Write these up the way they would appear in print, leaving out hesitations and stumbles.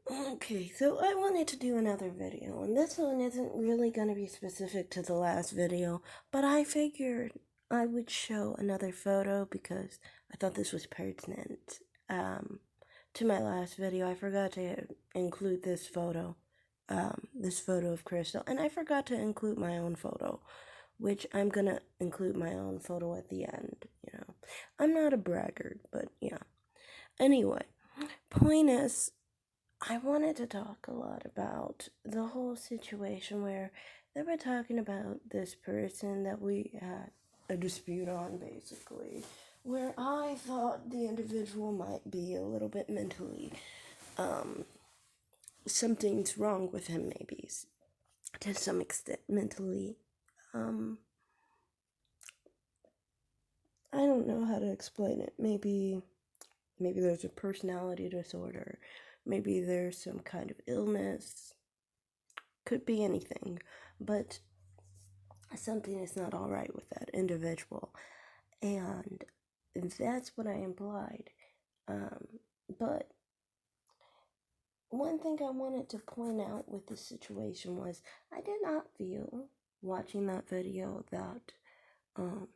Okay, so I wanted to do another video, and this one isn't really going to be specific to the last video, but I figured I would show another photo because I thought this was pertinent to my last video. I forgot to include this photo of Crystal, and I forgot to include my own photo, which I'm going to include my own photo at the end. I'm not a braggart, but yeah. Anyway, point is, I wanted to talk a lot about the whole situation where they were talking about this person that we had a dispute on, basically, where I thought the individual might be a little bit mentally, something's wrong with him, maybe, to some extent, mentally. Um, I don't know how to explain it. Maybe there's a personality disorder. Maybe there's some kind of illness. Could be anything, but something is not all right with that individual, and that's what I implied. But one thing I wanted to point out with this situation was I did not feel watching that video that I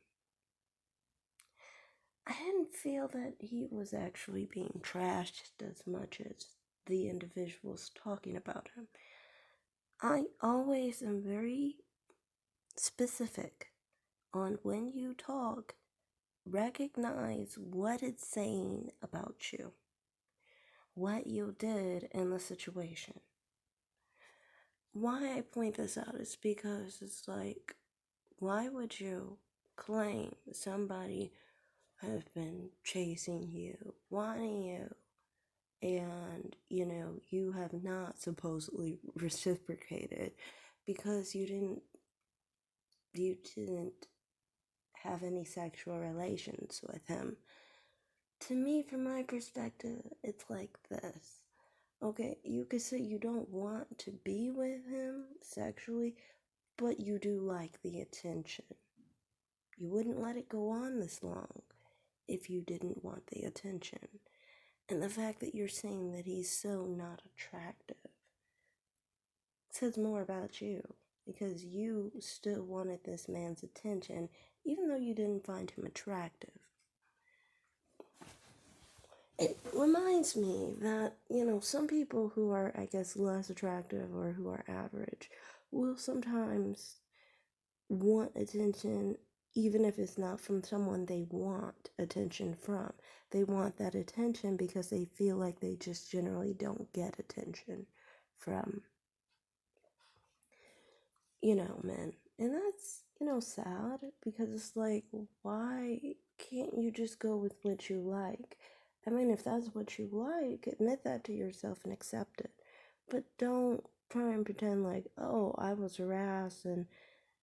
didn't feel that he was actually being trashed as much as the individuals talking about him. I always am very specific on when you talk, recognize what it's saying about you, what you did in the situation. Why I point this out is because it's like, why would you claim somebody has been chasing you, wanting you, and you have not supposedly reciprocated because you didn't have any sexual relations with him? To me, from my perspective, it's like this. Okay, you could say you don't want to be with him sexually, but you do like the attention. You wouldn't let it go on this long if you didn't want the attention. And the fact that you're saying that he's so not attractive says more about you, because you still wanted this man's attention even though you didn't find him attractive. It reminds me that, some people who are, I guess, less attractive or who are average will sometimes want attention even if it's not from someone they want attention from. They want that attention because they feel like they just generally don't get attention from, men. And that's, sad, because it's like, why can't you just go with what you like? I mean, if that's what you like, admit that to yourself and accept it. But don't try and pretend like, oh, I was harassed and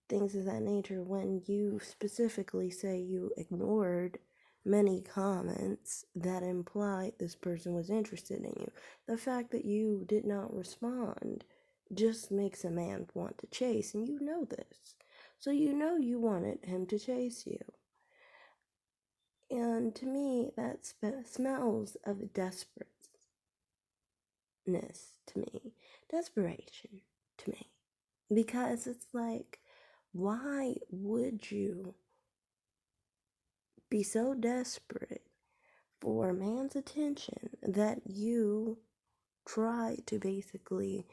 things of that nature when you specifically say you ignored many comments that implied this person was interested in you. The fact that you did not respond just makes a man want to chase, and you know this. So you wanted him to chase you. And to me, that smells of desperateness to me. Desperation to me. Because it's like, why would you be so desperate for a man's attention that you try to basically,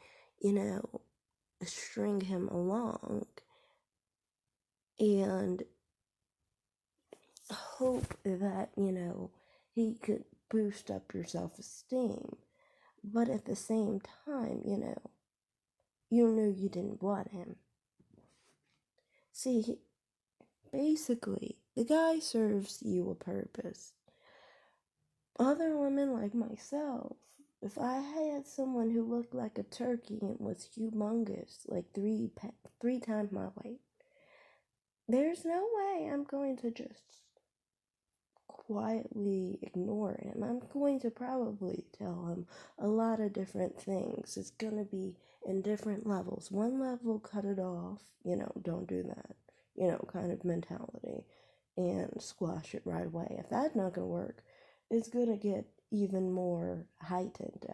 string him along and hope that, he could boost up your self-esteem. But at the same time, you knew you didn't want him. See, basically, the guy serves you a purpose. Other women like myself, if I had someone who looked like a turkey and was humongous, like three times my weight, there's no way I'm going to just quietly ignore him. I'm going to probably tell him a lot of different things. It's going to be in different levels. One level, cut it off, don't do that, kind of mentality, and squash it right away. If that's not going to work, it's going to get even more heightened.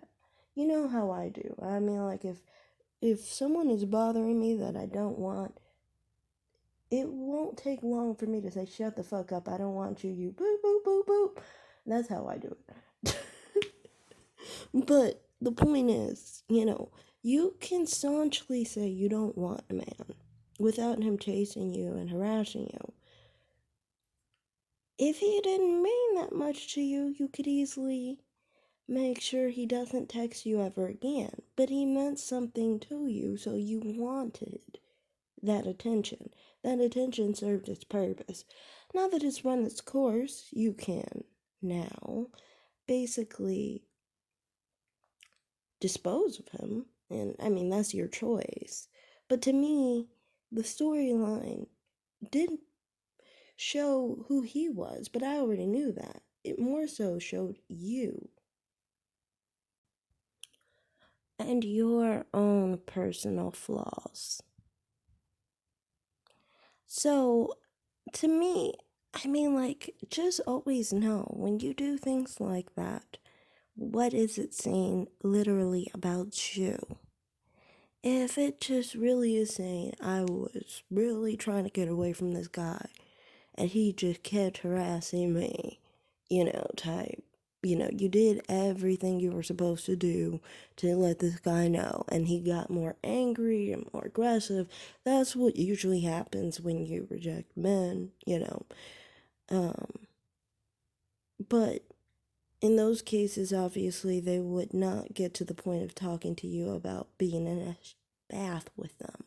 you know how I do. I mean, like, if someone is bothering me that I don't want, it won't take long for me to say, shut the fuck up, I don't want you, you boop, boop, boop, boop. That's how I do it. But the point is, you can staunchly say you don't want a man without him chasing you and harassing you. If he didn't mean that much to you, you could easily make sure he doesn't text you ever again. But he meant something to you, so you wanted that attention. That attention served its purpose. Now that it's run its course, you can now basically dispose of him. And I mean, that's your choice. But to me, the storyline didn't show who he was, but I already knew that. It more so showed you and your own personal flaws. So, to me, I mean, like, just always know when you do things like that, what is it saying literally about you? If it just really is saying, I was really trying to get away from this guy, and he just kept harassing me, type. You did everything you were supposed to do to let this guy know, and he got more angry and more aggressive. That's what usually happens when you reject men. But in those cases, obviously, they would not get to the point of talking to you about being in a bath with them.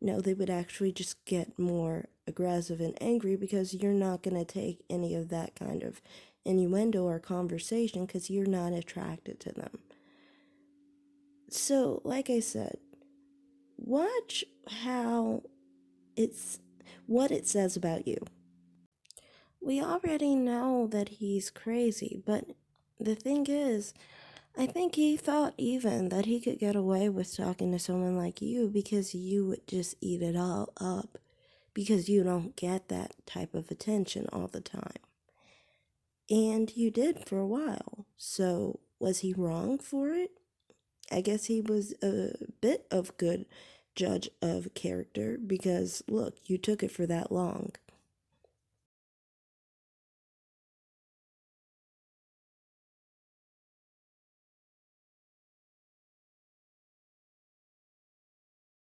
No, they would actually just get more aggressive and angry because you're not going to take any of that kind of innuendo or conversation because you're not attracted to them. So, like I said, watch what it says about you. We already know that he's crazy, but the thing is, I think he thought even that he could get away with talking to someone like you because you would just eat it all up because you don't get that type of attention all the time. And you did for a while. So was he wrong for it? I guess he was a bit of good judge of character because look, you took it for that long.